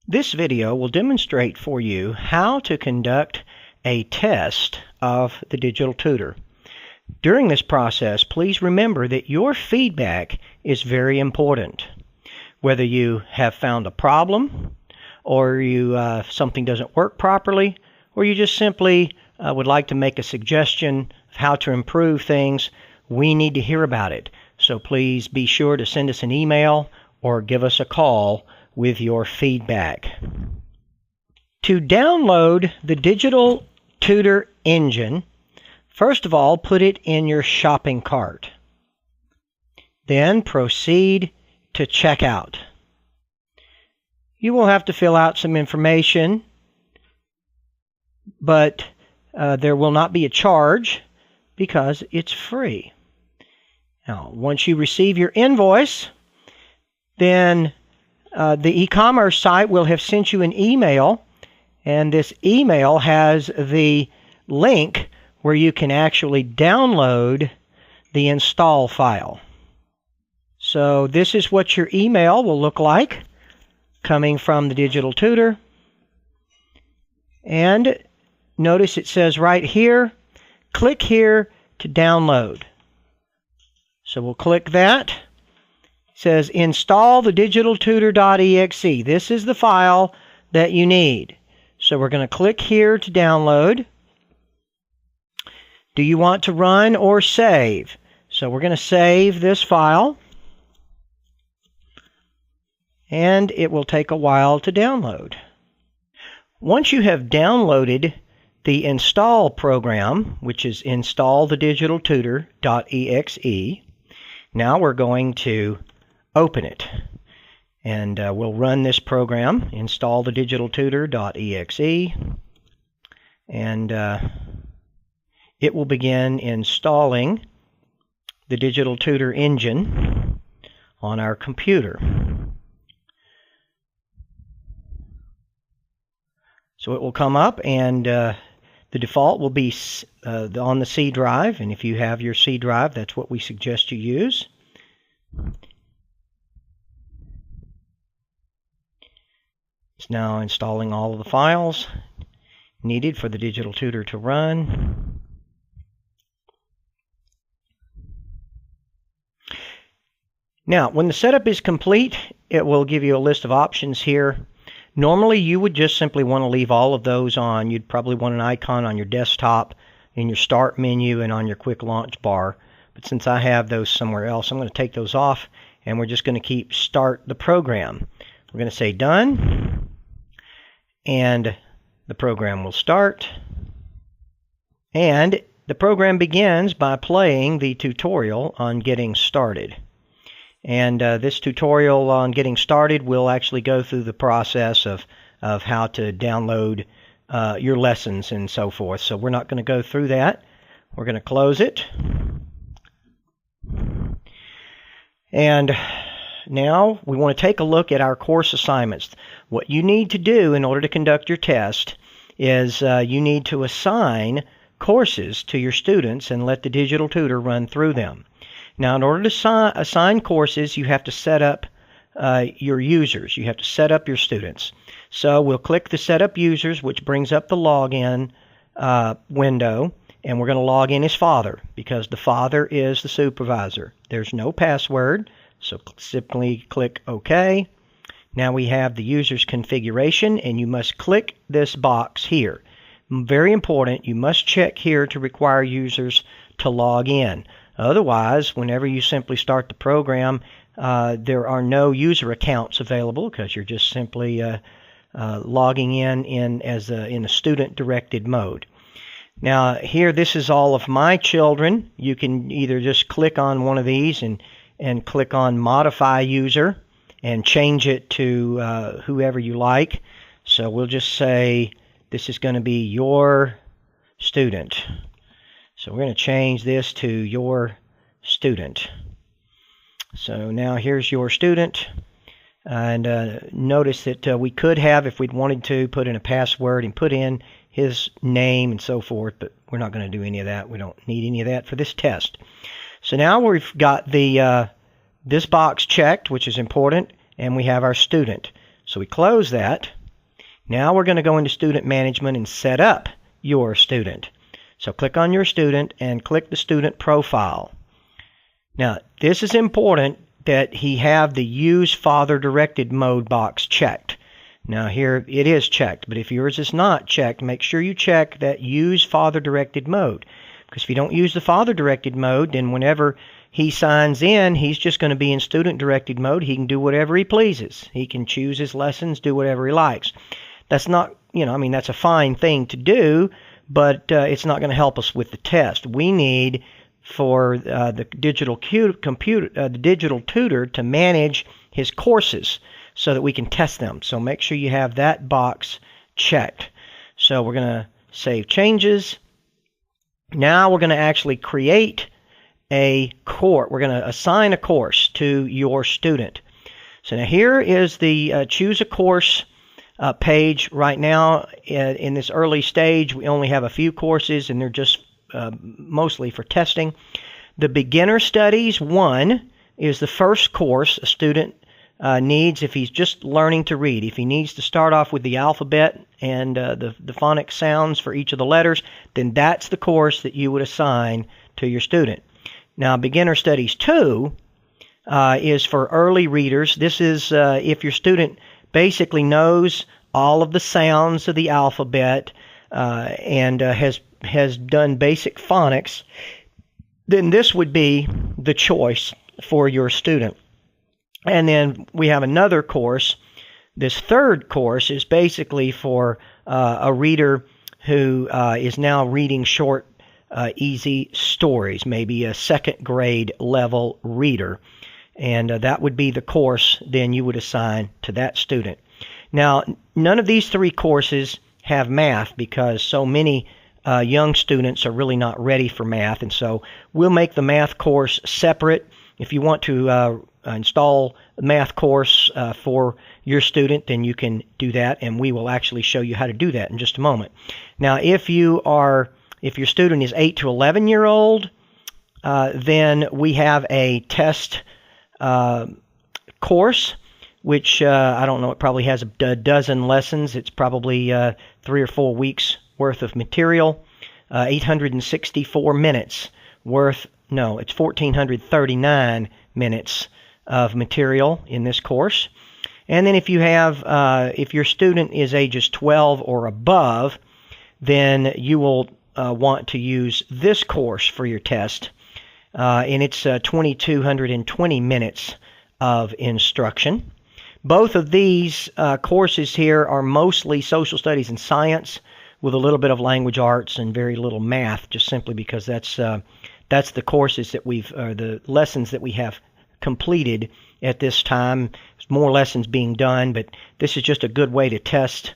This video will demonstrate for you how to conduct a test of the Digital Tutor. During this process, please remember that your feedback is very important. Whether you have found a problem, or something doesn't work properly, or you just simply would like to make a suggestion of how to improve things, we need to hear about it. So please be sure to send us an email or give us a call with your feedback. To download the Digital Tutor engine, first of all, put it in your shopping cart. Then proceed to checkout. You will have to fill out some information, but there will not be a charge because it's free. Now, once you receive your invoice, then the e-commerce site will have sent you an email, and this email has the link where you can actually download the install file. So this is what your email will look like coming from the Digital Tutor. And notice it says right here, click here to download. So we'll click that. It says install the TheDigitalTutor.exe. This is the file that you need. So we're going to click here to download. Do you want to run or save? So we're going to save this file. And it will take a while to download. Once you have downloaded the install program, which is install TheDigitalTutor.exe, now we're going to open it. And we'll run this program, install TheDigitalTutor.exe, and it will begin installing the Digital Tutor engine on our computer. So it will come up, and the default will be on the C drive, and if you have your C drive, that's what we suggest you use. It's now installing all of the files needed for the Digital Tutor to run. Now, when the setup is complete, it will give you a list of options here. Normally, you would just simply want to leave all of those on. You'd probably want an icon on your desktop, in your Start menu, and on your Quick Launch bar. But since I have those somewhere else, I'm going to take those off, and we're just going to keep Start the Program. We're going to say Done, and the program will start. And the program begins by playing the tutorial on getting started. And this tutorial on getting started will actually go through the process of how to download your lessons and so forth. So we're not going to go through that. We're going to close it. And now we want to take a look at our course assignments. What you need to do in order to conduct your test is you need to assign courses to your students and let the Digital Tutor run through them. Now, in order to assign courses, you have to set up your users. You have to set up your students. So we'll click the Set Up Users, which brings up the Login window, and we're going to log in as father because the father is the supervisor. There's no password, so simply click OK. Now we have the user's configuration, and you must click this box here. Very important, you must check here to require users to log in. Otherwise, whenever you simply start the program, there are no user accounts available because you're just simply logging in a student-directed mode. Now, here, this is all of my children. You can either just click on one of these and click on Modify User and change it to whoever you like. So we'll just say this is going to be your student. So we're going to change this to your student. So now here's your student. And notice that we could have, if we'd wanted to, put in a password and put in his name and so forth, but we're not going to do any of that. We don't need any of that for this test. So now we've got this box checked, which is important, and we have our student. So we close that. Now we're going to go into student management and set up your student. So click on your student and click the student profile. Now, this is important that he have the Use Father Directed Mode box checked. Now here it is checked, but if yours is not checked, make sure you check that Use Father Directed Mode. Because if you don't use the Father Directed Mode, then whenever he signs in, he's just going to be in Student Directed Mode. He can do whatever he pleases. He can choose his lessons, do whatever he likes. That's not, that's a fine thing to do, but it's not going to help us with the test. We need for the digital tutor to manage his courses so that we can test them. So make sure you have that box checked. So we're going to save changes. Now we're going to actually create a course. We're going to assign a course to your student. So now here is the choose a course page. Right now in this early stage we only have a few courses and they're just mostly for testing. The Beginner Studies 1 is the first course a student needs if he's just learning to read. If he needs to start off with the alphabet and the phonic sounds for each of the letters, then that's the course that you would assign to your student. Now, Beginner Studies 2 is for early readers. This is if your student basically knows all of the sounds of the alphabet and has done basic phonics, then this would be the choice for your student. And then we have another course. This third course is basically for a reader who is now reading short, easy stories, maybe a second grade level reader. And that would be the course then you would assign to that student. Now, none of these three courses have math because so many young students are really not ready for math. And so we'll make the math course separate. If you want to install a math course for your student, then you can do that, and we will actually show you how to do that in just a moment. Now, if your student is 8 to 11-year-old, then we have a test course, which I don't know, it probably has a dozen lessons. It's probably 3 or 4 weeks worth of material, 864 minutes worth. No, it's 1,439 minutes of material in this course. And then if your student is ages 12 or above, then you will want to use this course for your test. And it's 2,220 minutes of instruction. Both of these courses here are mostly social studies and science with a little bit of language arts and very little math, just simply because that's the courses that the lessons that we have completed at this time. There's more lessons being done, but this is just a good way to test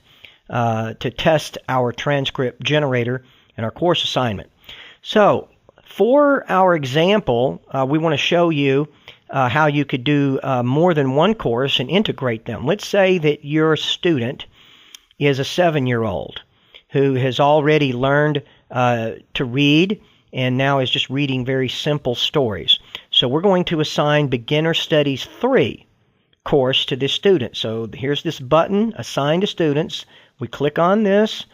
our transcript generator and our course assignment. So for our example, we want to show you how you could do more than one course and integrate them. Let's say that your student is a 7-year-old who has already learned to read and now is just reading very simple stories. So we're going to assign Beginner Studies 3 course to this student. So here's this button, Assign to Students. We click on this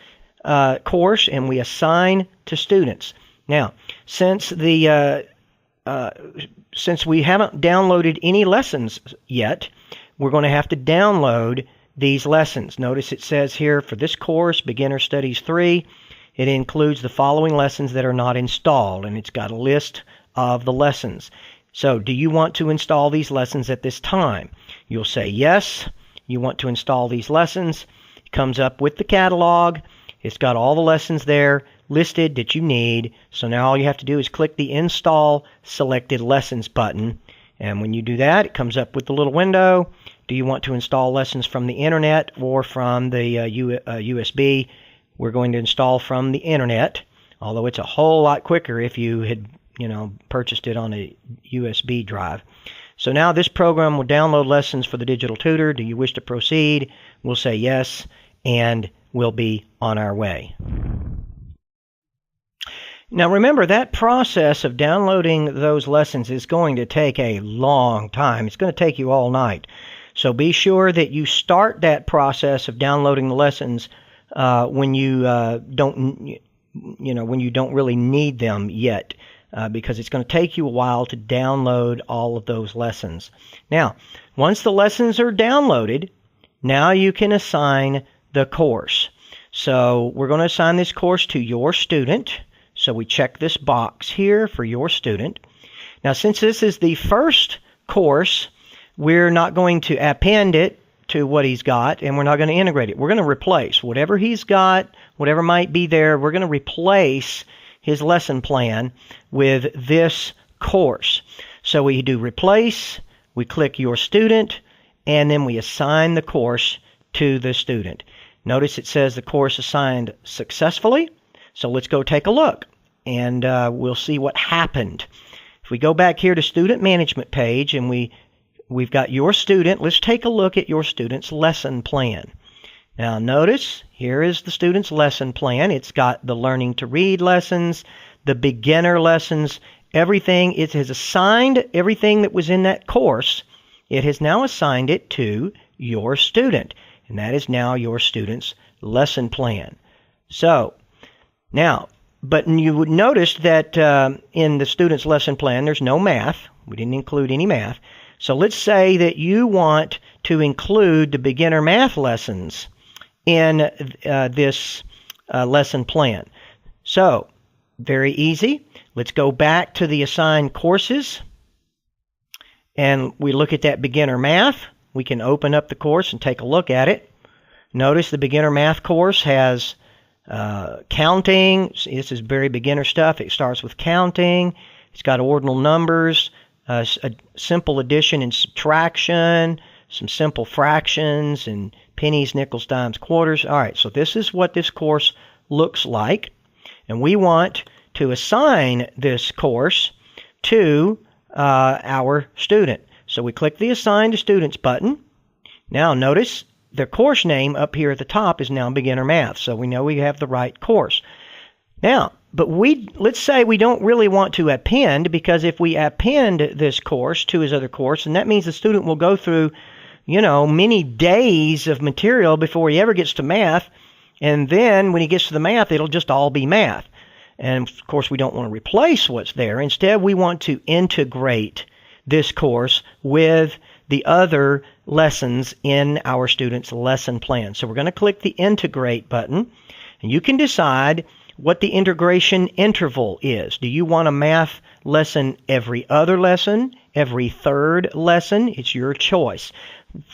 course and we assign to students. Now, since we haven't downloaded any lessons yet, we're going to have to download these lessons. Notice it says here for this course, Beginner Studies 3, it includes the following lessons that are not installed, and it's got a list of the lessons. So do you want to install these lessons at this time? You'll say yes, you want to install these lessons. It comes up with the catalog. It's got all the lessons there listed that you need. So now all you have to do is click the Install Selected Lessons button. And when you do that, it comes up with the little window. Do you want to install lessons from the internet or from the USB? We're going to install from the internet, although it's a whole lot quicker if you had purchased it on a USB drive. So now this program will download lessons for the Digital Tutor. Do you wish to proceed? We'll say yes, and we'll be on our way. Now remember, that process of downloading those lessons is going to take a long time. It's going to take you all night. So be sure that you start that process of downloading the lessons when you don't really need them yet, because it's going to take you a while to download all of those lessons. Now, once the lessons are downloaded, now you can assign the course. So we're going to assign this course to your student. So we check this box here for your student. Now, since this is the first course, we're not going to append it to what he's got, and we're not going to integrate it. We're going to replace whatever he's got, whatever might be there. We're going to replace his lesson plan with this course. So we do replace, we click your student, and then we assign the course to the student. Notice it says the course assigned successfully. So let's go take a look, and we'll see what happened. If we go back here to Student Management page, and we've got your student, let's take a look at your student's lesson plan. Now notice, here is the student's lesson plan. It's got the learning to read lessons, the beginner lessons, everything. It has assigned everything that was in that course. It has now assigned it to your student, and that is now your student's lesson plan. So, now, but you would notice that in the student's lesson plan, there's no math. We didn't include any math. So let's say that you want to include the beginner math lessons in this lesson plan. So, very easy. Let's go back to the assigned courses, and we look at that beginner math. We can open up the course and take a look at it. Notice the beginner math course has counting. This is very beginner stuff. It starts with counting. It's got ordinal numbers, a simple addition and subtraction, some simple fractions, and pennies, nickels, dimes, quarters. All right, so this is what this course looks like. And we want to assign this course to our student. So we click the Assign to Students button. Now notice the course name up here at the top is now Beginner Math, so we know we have the right course. Now, but let's say we don't really want to append, because if we append this course to his other course, and that means the student will go through, many days of material before he ever gets to math, and then when he gets to the math, it'll just all be math. And of course, we don't want to replace what's there. Instead, we want to integrate this course with the other lessons in our student's lesson plan. So we're going to click the Integrate button, and you can decide what the integration interval is. Do you want a math lesson every other lesson, every third lesson? It's your choice.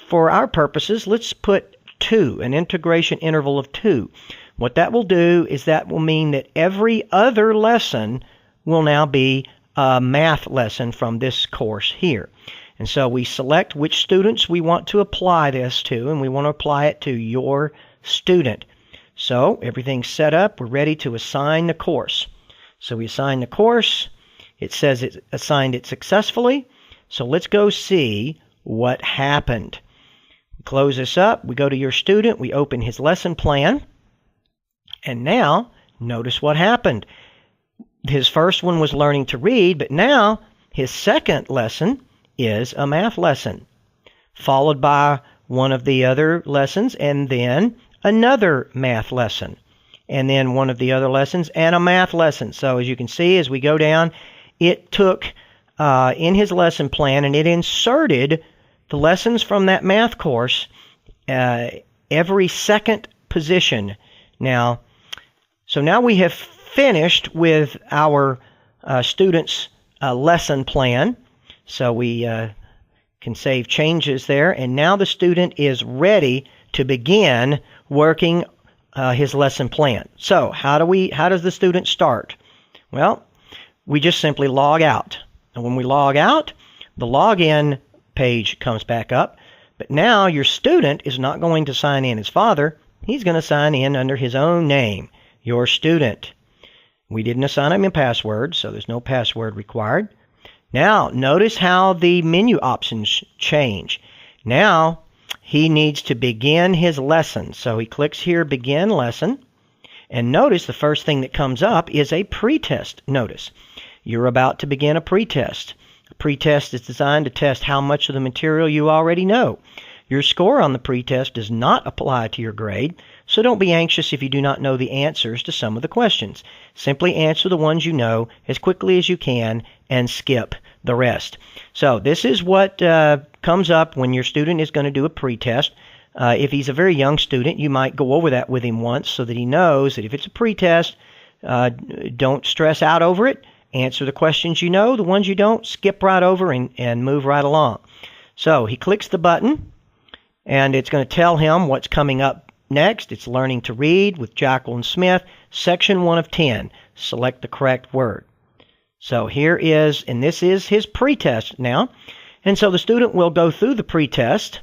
For our purposes, let's put 2, an integration interval of 2. What that will do is that will mean that every other lesson will now be a math lesson from this course here. And so we select which students we want to apply this to, and we want to apply it to your student. So everything's set up. We're ready to assign the course. So we assign the course. It says it assigned it successfully. So let's go see what happened. Close this up. We go to your student. We open his lesson plan. And now, notice what happened. His first one was learning to read, but now his second lesson is a math lesson, followed by one of the other lessons, and then another math lesson, and then one of the other lessons, and a math lesson. So as you can see, as we go down, it took in his lesson plan, and it inserted the lessons from that math course every second position. So now we have finished with our student's lesson plan. So we can save changes there, and now the student is ready to begin working his lesson plan. So how does the student start? Well, we just simply log out. And when we log out, the login page comes back up. But now your student is not going to sign in as father. He's going to sign in under his own name, your student. We didn't assign him a password, so there's no password required. Now, notice how the menu options change. Now, he needs to begin his lesson. So he clicks here, Begin Lesson. And notice the first thing that comes up is a pretest notice. You're about to begin a pretest. A pretest is designed to test how much of the material you already know. Your score on the pretest does not apply to your grade, so don't be anxious if you do not know the answers to some of the questions. Simply answer the ones you know as quickly as you can and skip the rest. So this is what comes up when your student is going to do a pretest. If he's a very young student, you might go over that with him once so that he knows that if it's a pretest, don't stress out over it. Answer the questions you know. The ones you don't, skip right over and move right along. So he clicks the button, and it's going to tell him what's coming up next. It's learning to read with Jackal and Smith, section 1 of 10. Select the correct word. So here is, and this is his pretest now. And so the student will go through the pretest,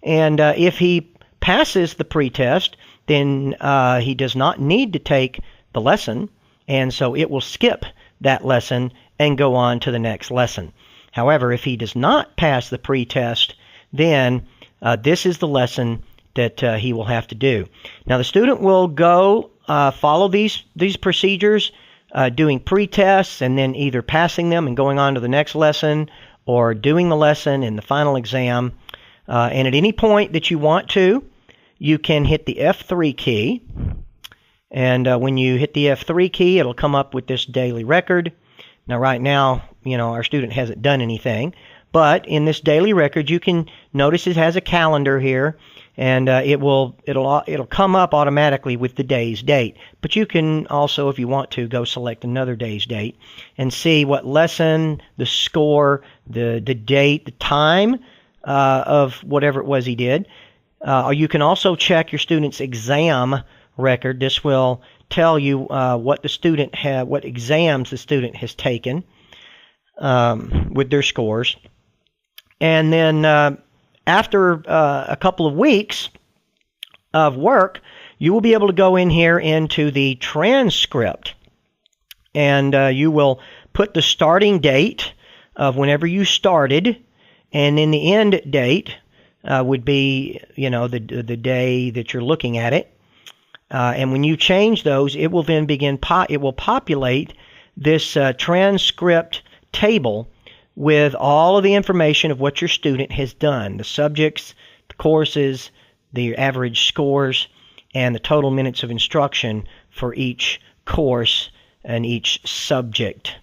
and if he passes the pretest, then he does not need to take the lesson, and so it will skip that lesson and go on to the next lesson. However, if he does not pass the pretest, then this is the lesson that he will have to do. Now, the student will go follow these procedures, doing pretests and then either passing them and going on to the next lesson or doing the lesson in the final exam. And at any point that you want to, you can hit the F3 key. And when you hit the F3 key, it'll come up with this daily record. Now, right now, our student hasn't done anything. But in this daily record, you can notice it has a calendar here, and it'll come up automatically with the day's date. But you can also, if you want to, go select another day's date and see what lesson, the score, the date, the time of whatever it was he did. Or you can also check your student's exam record. This will tell you what exams the student has taken with their scores. And then after a couple of weeks of work, you will be able to go in here into the transcript, and you will put the starting date of whenever you started, and then the end date would be the day that you're looking at it. And when you change those, it will then it will populate this transcript table with all of the information of what your student has done, the subjects, the courses, the average scores, and the total minutes of instruction for each course and each subject.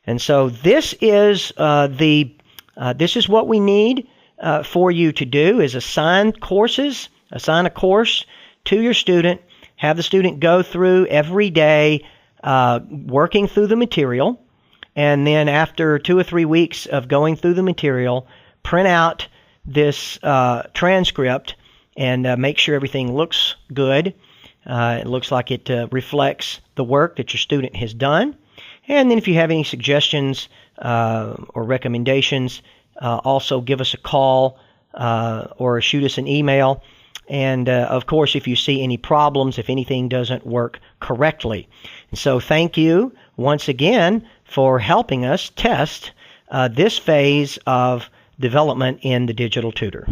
And so this is this is what we need for you to do: is assign a course to your student. Have the student go through every day, working through the material, and then after 2 or 3 weeks of going through the material, print out this transcript and make sure everything looks good. It looks like it reflects the work that your student has done. And then if you have any suggestions or recommendations, also give us a call or shoot us an email. And, of course, if you see any problems, if anything doesn't work correctly. And so thank you once again for helping us test this phase of development in the Digital Tutor.